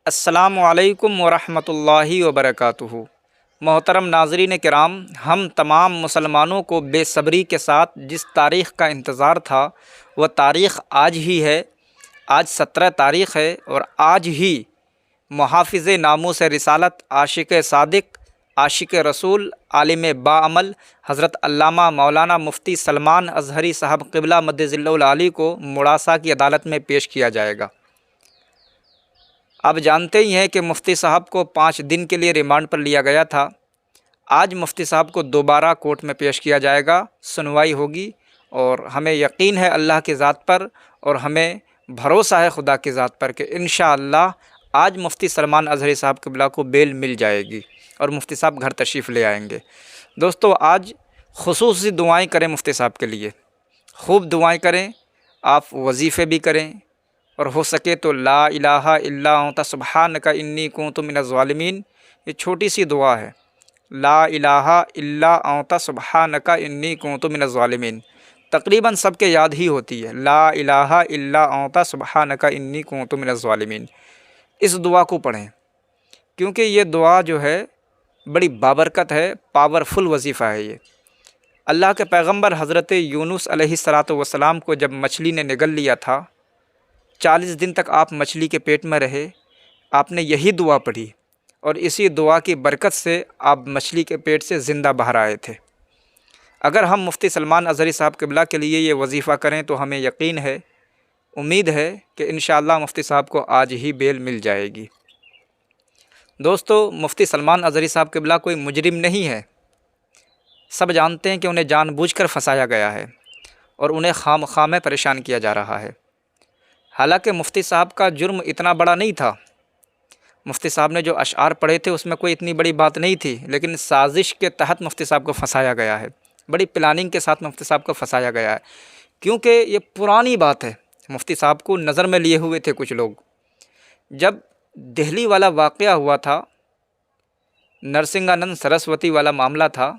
السلام علیکم ورحمۃ اللہ وبرکاتہ۔ محترم ناظرین کرام، ہم تمام مسلمانوں کو بے صبری کے ساتھ جس تاریخ کا انتظار تھا وہ تاریخ آج ہی ہے۔ آج 17 تاریخ ہے اور آج ہی محافظ ناموس رسالت، عاشق صادق، عاشق رسول، عالم باعمل حضرت علامہ مولانا مفتی سلمان اظہری صاحب قبلہ مد ظلہ العالی کو موڑاسا کی عدالت میں پیش کیا جائے گا۔ آپ جانتے ہی ہیں کہ مفتی صاحب کو 5 دن کے لیے ریمانڈ پر لیا گیا تھا۔ آج مفتی صاحب کو دوبارہ کورٹ میں پیش کیا جائے گا، سنوائی ہوگی، اور ہمیں یقین ہے اللہ کی ذات پر اور ہمیں بھروسہ ہے خدا کی ذات پر کہ انشاءاللہ آج مفتی سلمان اظہری صاحب قبلہ کو بیل مل جائے گی اور مفتی صاحب گھر تشریف لے آئیں گے۔ دوستو، آج خصوصی دعائیں کریں مفتی صاحب کے لیے، خوب دعائیں کریں، آپ وظیفے بھی کریں، اور ہو سکے تو لا الہ الا انت سبحانک انی کنت من الظالمین، یہ چھوٹی سی دعا ہے، لا الہ الا انت سبحانک انی کنت من الظالمین، تقریباً سب کے یاد ہی ہوتی ہے، لا الہ الا انت سبحانک انی کنت من الظالمین۔ اس دعا کو پڑھیں کیونکہ یہ دعا جو ہے بڑی بابرکت ہے، پاورفل وظیفہ ہے یہ۔ اللہ کے پیغمبر حضرت یونس علیہ السلام کو جب مچھلی نے نگل لیا تھا، 40 دن تک آپ مچھلی کے پیٹ میں رہے، آپ نے یہی دعا پڑھی اور اسی دعا کی برکت سے آپ مچھلی کے پیٹ سے زندہ باہر آئے تھے۔ اگر ہم مفتی سلمان اظہری صاحب قبلہ کے لیے یہ وظیفہ کریں تو ہمیں یقین ہے، امید ہے کہ انشاءاللہ مفتی صاحب کو آج ہی بیل مل جائے گی۔ دوستو، مفتی سلمان اظہری صاحب قبلہ کوئی مجرم نہیں ہے۔ سب جانتے ہیں کہ انہیں جان بوجھ کر پھنسایا گیا ہے اور انہیں خام خواہ میں پریشان کیا جا رہا ہے۔ حالانکہ مفتی صاحب کا جرم اتنا بڑا نہیں تھا، مفتی صاحب نے جو اشعار پڑھے تھے اس میں کوئی اتنی بڑی بات نہیں تھی، لیکن سازش کے تحت مفتی صاحب کو پھنسایا گیا ہے، بڑی پلاننگ کے ساتھ مفتی صاحب کو پھنسایا گیا ہے، کیونکہ یہ پرانی بات ہے۔ مفتی صاحب کو نظر میں لیے ہوئے تھے کچھ لوگ۔ جب دہلی والا واقعہ ہوا تھا، نرسنگانند سرسوتی والا معاملہ تھا،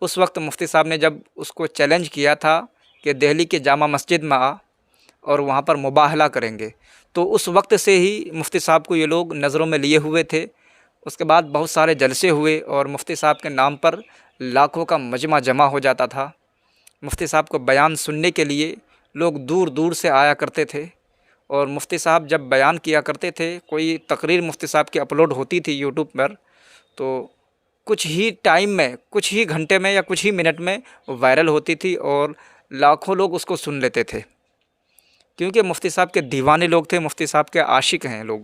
اس وقت مفتی صاحب نے جب اس کو چیلنج کیا تھا کہ دہلی کے جامع مسجد میں آ اور وہاں پر مباہلہ کریں گے، تو اس وقت سے ہی مفتی صاحب کو یہ لوگ نظروں میں لیے ہوئے تھے۔ اس کے بعد بہت سارے جلسے ہوئے اور مفتی صاحب کے نام پر لاکھوں کا مجمع جمع ہو جاتا تھا۔ مفتی صاحب کو بیان سننے کے لیے لوگ دور دور سے آیا کرتے تھے، اور مفتی صاحب جب بیان کیا کرتے تھے، کوئی تقریر مفتی صاحب کی اپلوڈ ہوتی تھی یوٹیوب پر، تو کچھ ہی ٹائم میں، کچھ ہی گھنٹے میں یا کچھ ہی منٹ میں وائرل ہوتی تھی اور لاکھوں لوگ اس کو سن لیتے تھے، کیونکہ مفتی صاحب کے دیوانے لوگ تھے، مفتی صاحب کے عاشق ہیں لوگ۔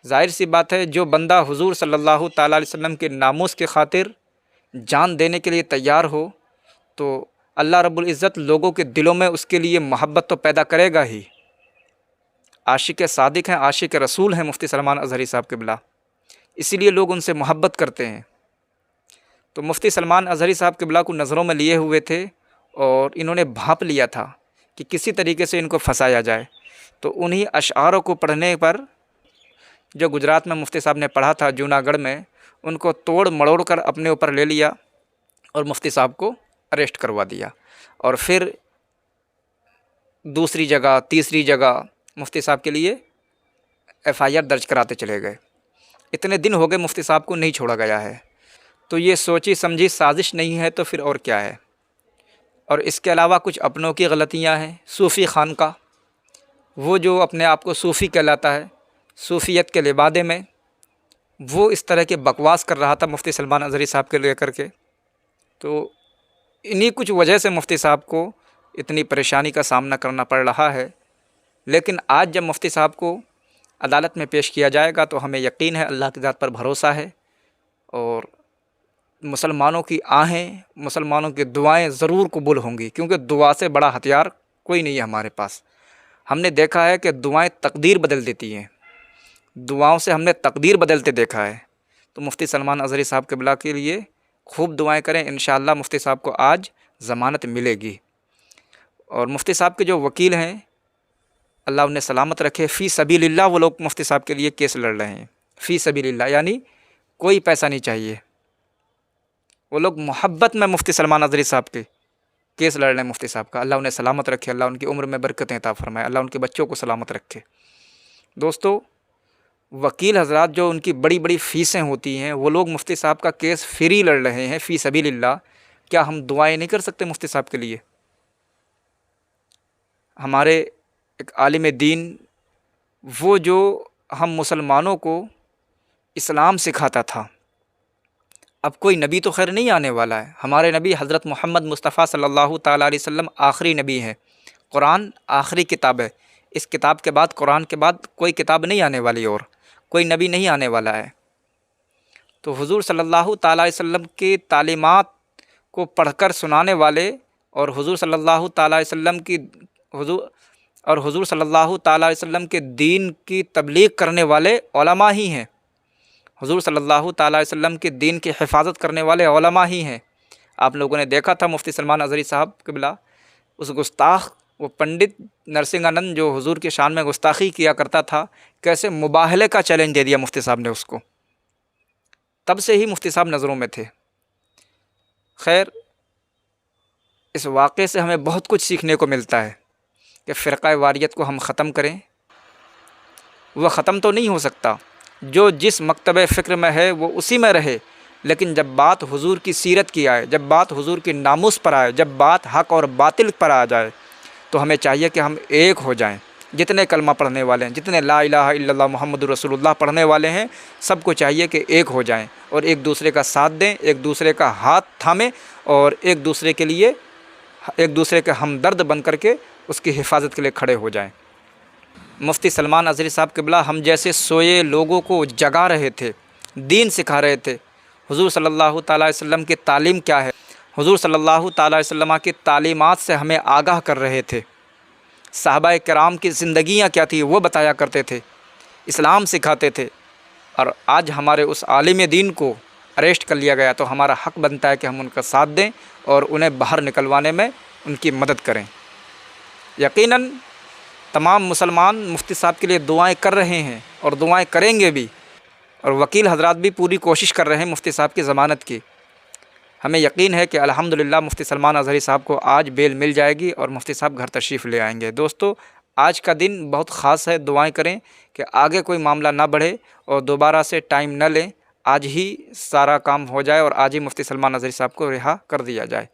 ظاہر سی بات ہے، جو بندہ حضور صلی اللہ تعالیٰ علیہ وسلم کے ناموس کی خاطر جان دینے کے لیے تیار ہو تو اللہ رب العزت لوگوں کے دلوں میں اس کے لیے محبت تو پیدا کرے گا ہی۔ عاشق صادق ہیں، عاشق رسول ہیں مفتی سلمان اظہری صاحب قبلہ، اسی لیے لوگ ان سے محبت کرتے ہیں۔ تو مفتی سلمان اظہری صاحب قبلہ کو نظروں میں لیے ہوئے تھے اور انہوں نے بھانپ لیا تھا کہ کسی طریقے سے ان کو پھنسایا جائے، تو انہی اشعاروں کو پڑھنے پر جو گجرات میں مفتی صاحب نے پڑھا تھا جوناگڑھ میں، ان کو توڑ مڑوڑ کر اپنے اوپر لے لیا اور مفتی صاحب کو اریسٹ کروا دیا، اور پھر دوسری جگہ، تیسری جگہ مفتی صاحب کے لیے FIR درج کراتے چلے گئے۔ اتنے دن ہو گئے مفتی صاحب کو نہیں چھوڑا گیا ہے، تو یہ سوچی سمجھی سازش نہیں ہے تو پھر اور کیا ہے؟ اور اس کے علاوہ کچھ اپنوں کی غلطیاں ہیں۔ صوفی خانقاہ، وہ جو اپنے آپ کو صوفی کہلاتا ہے، صوفیت کے لبادے میں وہ اس طرح کے بکواس کر رہا تھا مفتی سلمان اظہری صاحب کے لے کر کے، تو انہی کچھ وجہ سے مفتی صاحب کو اتنی پریشانی کا سامنا کرنا پڑ رہا ہے۔ لیکن آج جب مفتی صاحب کو عدالت میں پیش کیا جائے گا تو ہمیں یقین ہے، اللہ کی ذات پر بھروسہ ہے، اور مسلمانوں کی آہیں، مسلمانوں کی دعائیں ضرور قبول ہوں گی، کیونکہ دعا سے بڑا ہتھیار کوئی نہیں ہے ہمارے پاس۔ ہم نے دیکھا ہے کہ دعائیں تقدیر بدل دیتی ہیں، دعاؤں سے ہم نے تقدیر بدلتے دیکھا ہے۔ تو مفتی سلمان اظہری صاحب قبلہ کے لیے خوب دعائیں کریں، انشاءاللہ مفتی صاحب کو آج ضمانت ملے گی۔ اور مفتی صاحب کے جو وکیل ہیں، اللہ انہیں سلامت رکھے، فی سبیل اللہ وہ لوگ مفتی صاحب کے لیے کیس لڑ رہے ہیں، فی سبیل اللہ، یعنی کوئی پیسہ نہیں چاہیے، وہ لوگ محبت میں مفتی سلمان اظہری صاحب کے کیس لڑ رہے ہیں مفتی صاحب کا۔ اللہ انہیں سلامت رکھے، اللہ ان کی عمر میں برکتیں عطا فرمائے، اللہ ان کے بچوں کو سلامت رکھے۔ دوستو، وکیل حضرات جو ان کی بڑی بڑی فیسیں ہوتی ہیں، وہ لوگ مفتی صاحب کا کیس فری لڑ رہے ہیں فی سبیل اللہ، کیا ہم دعائیں نہیں کر سکتے مفتی صاحب کے لیے؟ ہمارے ایک عالم دین، وہ جو ہم مسلمانوں کو اسلام سکھاتا تھا، اب کوئی نبی تو خیر نہیں آنے والا ہے، ہمارے نبی حضرت محمد مصطفیٰ صلی اللہ تعالیٰ علیہ وسلم آخری نبی ہیں، قرآن آخری کتاب ہے، اس کتاب کے بعد، قرآن کے بعد کوئی کتاب نہیں آنے والی، اور کوئی نبی نہیں آنے والا ہے۔ تو حضور صلی اللہ تعالیٰ علیہ وسلم کی تعلیمات کو پڑھ کر سنانے والے، اور حضور صلی اللہ تعالیٰ علیہ وسلم کی حضور صلی اللہ تعالیٰ علیہ وسلم کے دین کی تبلیغ کرنے والے علماء ہی ہیں، حضور صلی اللہ تعالیٰ علیہ وسلم کے دین کی حفاظت کرنے والے علماء ہی ہیں۔ آپ لوگوں نے دیکھا تھا مفتی سلمان اظہری صاحب قبلہ، اس گستاخ، وہ پنڈت نرسنگ آنند جو حضور کی شان میں گستاخی کیا کرتا تھا، کیسے مباہلے کا چیلنج دے دیا مفتی صاحب نے اس کو، تب سے ہی مفتی صاحب نظروں میں تھے۔ خیر، اس واقعے سے ہمیں بہت کچھ سیکھنے کو ملتا ہے کہ فرقہ واریت کو ہم ختم کریں۔ وہ ختم تو نہیں ہو سکتا، جو جس مکتبہ فکر میں ہے وہ اسی میں رہے، لیکن جب بات حضور کی سیرت کی آئے، جب بات حضور کی ناموس پر آئے، جب بات حق اور باطل پر آ جائے، تو ہمیں چاہیے کہ ہم ایک ہو جائیں۔ جتنے کلمہ پڑھنے والے ہیں، جتنے لا الہ الا اللہ محمد رسول اللہ پڑھنے والے ہیں، سب کو چاہیے کہ ایک ہو جائیں اور ایک دوسرے کا ساتھ دیں، ایک دوسرے کا ہاتھ تھامیں، اور ایک دوسرے کے لیے، ایک دوسرے کے ہمدرد بن کر کے اس کی حفاظت کے لیے کھڑے ہو جائیں۔ مفتی سلمان اظہری صاحب قبلہ ہم جیسے سوئے لوگوں کو جگا رہے تھے، دین سکھا رہے تھے۔ حضور صلی اللہ تعالیٰ علیہ وسلم کی تعلیم کیا ہے، حضور صلی اللہ تعالیٰ علیہ وسلم کی تعلیمات سے ہمیں آگاہ کر رہے تھے۔ صحابہ کرام کی زندگیاں کیا تھی وہ بتایا کرتے تھے، اسلام سکھاتے تھے، اور آج ہمارے اس عالم دین کو اریسٹ کر لیا گیا، تو ہمارا حق بنتا ہے کہ ہم ان کا ساتھ دیں اور انہیں باہر نکلوانے میں ان کی مدد کریں۔ یقیناً تمام مسلمان مفتی صاحب کے لیے دعائیں کر رہے ہیں اور دعائیں کریں گے بھی، اور وکیل حضرات بھی پوری کوشش کر رہے ہیں مفتی صاحب کی ضمانت کی۔ ہمیں یقین ہے کہ الحمدللہ مفتی سلمان اظہری صاحب کو آج بیل مل جائے گی اور مفتی صاحب گھر تشریف لے آئیں گے۔ دوستو، آج کا دن بہت خاص ہے، دعائیں کریں کہ آگے کوئی معاملہ نہ بڑھے اور دوبارہ سے ٹائم نہ لیں، آج ہی سارا کام ہو جائے اور آج ہی مفتی سلمان اظہری صاحب کو رہا کر دیا جائے۔